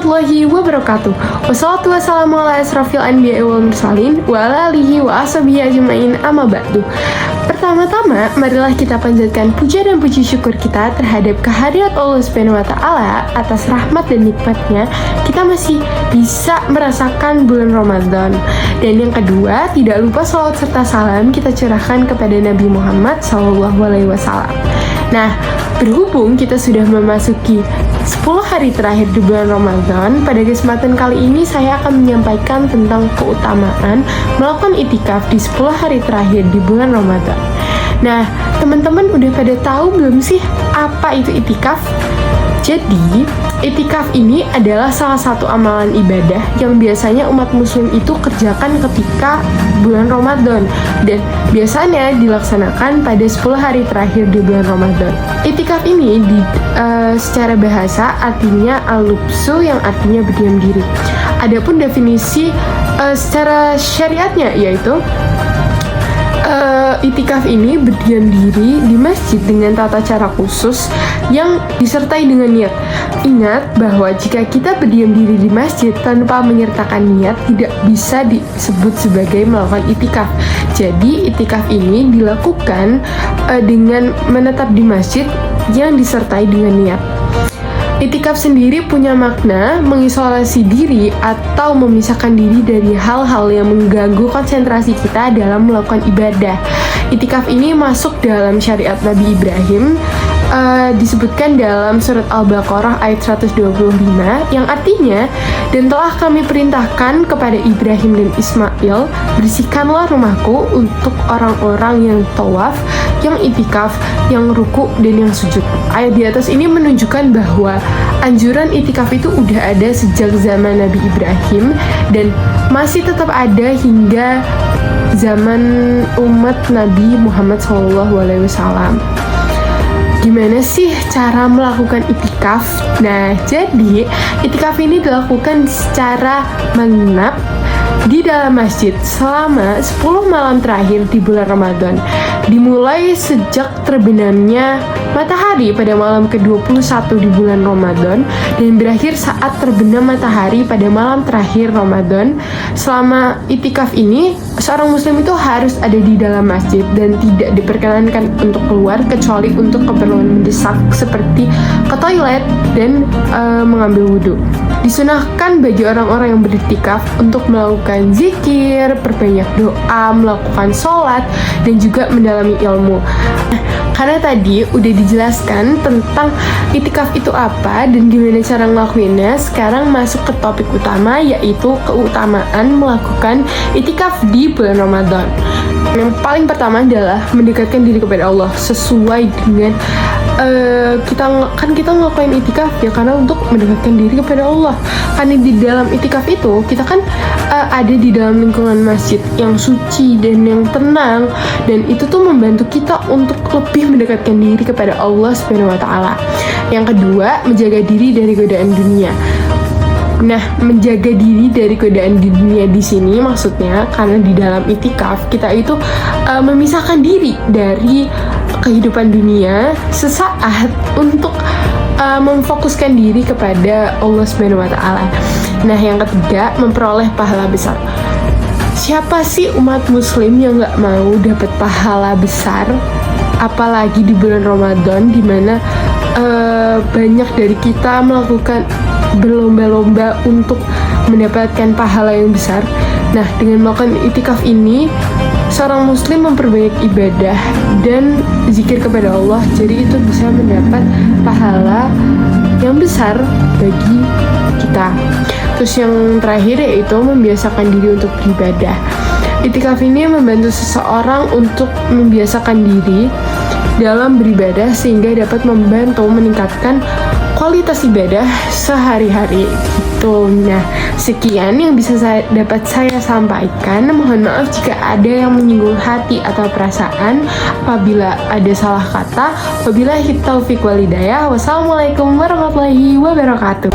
warahmatullahi wabarakatuh. Wassalatu wassalamu ala asrafil anbiya'i wal mursalin wa ala alihi wa ashabihi ajma'in amma ba'du. Pertama-tama, marilah kita panjatkan puja dan puji syukur kita terhadap kehadirat Allah Subhanahu wa taala atas rahmat dan nikmatnya kita masih bisa merasakan bulan Ramadan. Dan yang kedua, tidak lupa salawat serta salam kita curahkan kepada Nabi Muhammad SAW. Nah, berhubung kita sudah memasuki 10 hari terakhir di bulan Ramadan, pada kesempatan kali ini saya akan menyampaikan tentang keutamaan melakukan itikaf di 10 hari terakhir di bulan Ramadan. Nah, teman-teman udah pada tahu belum sih apa itu itikaf? Jadi, itikaf ini adalah salah satu amalan ibadah yang biasanya umat muslim itu kerjakan ketika bulan Ramadan dan biasanya dilaksanakan pada 10 hari terakhir di bulan Ramadan. Itikaf ini secara bahasa artinya al-lubsu yang artinya berdiam diri. Adapun definisi secara syariatnya yaitu itikaf ini berdiam diri di masjid dengan tata cara khusus yang disertai dengan niat. Ingat bahwa jika kita berdiam diri di masjid tanpa menyertakan niat tidak bisa disebut sebagai melakukan itikaf. Jadi itikaf ini dilakukan dengan menetap di masjid yang disertai dengan niat. Itikaf sendiri punya makna mengisolasi diri atau memisahkan diri dari hal-hal yang mengganggu konsentrasi kita dalam melakukan ibadah. Itikaf ini masuk dalam syariat Nabi Ibrahim, disebutkan dalam surat Al-Baqarah ayat 125 yang artinya, dan telah kami perintahkan kepada Ibrahim dan Ismail, bersihkanlah rumahku untuk orang-orang yang tawaf, yang itikaf, yang ruku, dan yang sujud. Ayat di atas ini menunjukkan bahwa anjuran itikaf itu udah ada sejak zaman Nabi Ibrahim dan masih tetap ada hingga zaman umat Nabi Muhammad SAW. Gimana sih cara melakukan itikaf? Nah, jadi itikaf ini dilakukan secara menginap di dalam masjid selama 10 malam terakhir di bulan Ramadan, dimulai sejak terbenamnya matahari pada malam ke-21 di bulan Ramadan dan berakhir saat terbenam matahari pada malam terakhir Ramadan. Selama itikaf ini, seorang muslim itu harus ada di dalam masjid dan tidak diperkenankan untuk keluar kecuali untuk keperluan mendesak seperti ke toilet dan mengambil wudhu. Disunahkan bagi orang-orang yang beritikaf untuk melakukan zikir, perbanyak doa, melakukan sholat, dan juga mendalami ilmu. Karena tadi udah dijelaskan tentang itikaf itu apa dan gimana cara ngelakuinnya, sekarang masuk ke topik utama yaitu keutamaan melakukan itikaf di bulan Ramadan. Yang paling pertama adalah mendekatkan diri kepada Allah sesuai dengan kita ngelakuin itikaf ya karena untuk mendekatkan diri kepada Allah. Karena di dalam itikaf itu kita kan ada di dalam lingkungan masjid yang suci dan yang tenang, dan itu tuh membantu kita untuk lebih mendekatkan diri kepada Allah Subhanahu wa taala. Yang kedua, menjaga diri dari godaan dunia. Nah, menjaga diri dari godaan di dunia di sini maksudnya karena di dalam itikaf kita itu memisahkan diri dari kehidupan dunia sesaat untuk memfokuskan diri kepada Allah Subhanahu wa taala. Nah, yang ketiga, memperoleh pahala besar. Siapa sih umat muslim yang gak mau dapat pahala besar? Apalagi di bulan Ramadan di mana banyak dari kita melakukan berlomba-lomba untuk mendapatkan pahala yang besar. Nah, dengan melakukan itikaf ini, seorang muslim memperbanyak ibadah dan zikir kepada Allah, jadi itu bisa mendapat pahala yang besar bagi kita. Terus yang terakhir yaitu membiasakan diri untuk beribadah. Itikaf ini membantu seseorang untuk membiasakan diri dalam beribadah sehingga dapat membantu meningkatkan kualitas ibadah sehari-hari gitu. Nah, sekian yang bisa dapat saya sampaikan. Mohon maaf jika ada yang menyinggung hati atau perasaan. Apabila ada salah kata, wabillahi taufiq wal hidayah. Wassalamualaikum warahmatullahi wabarakatuh.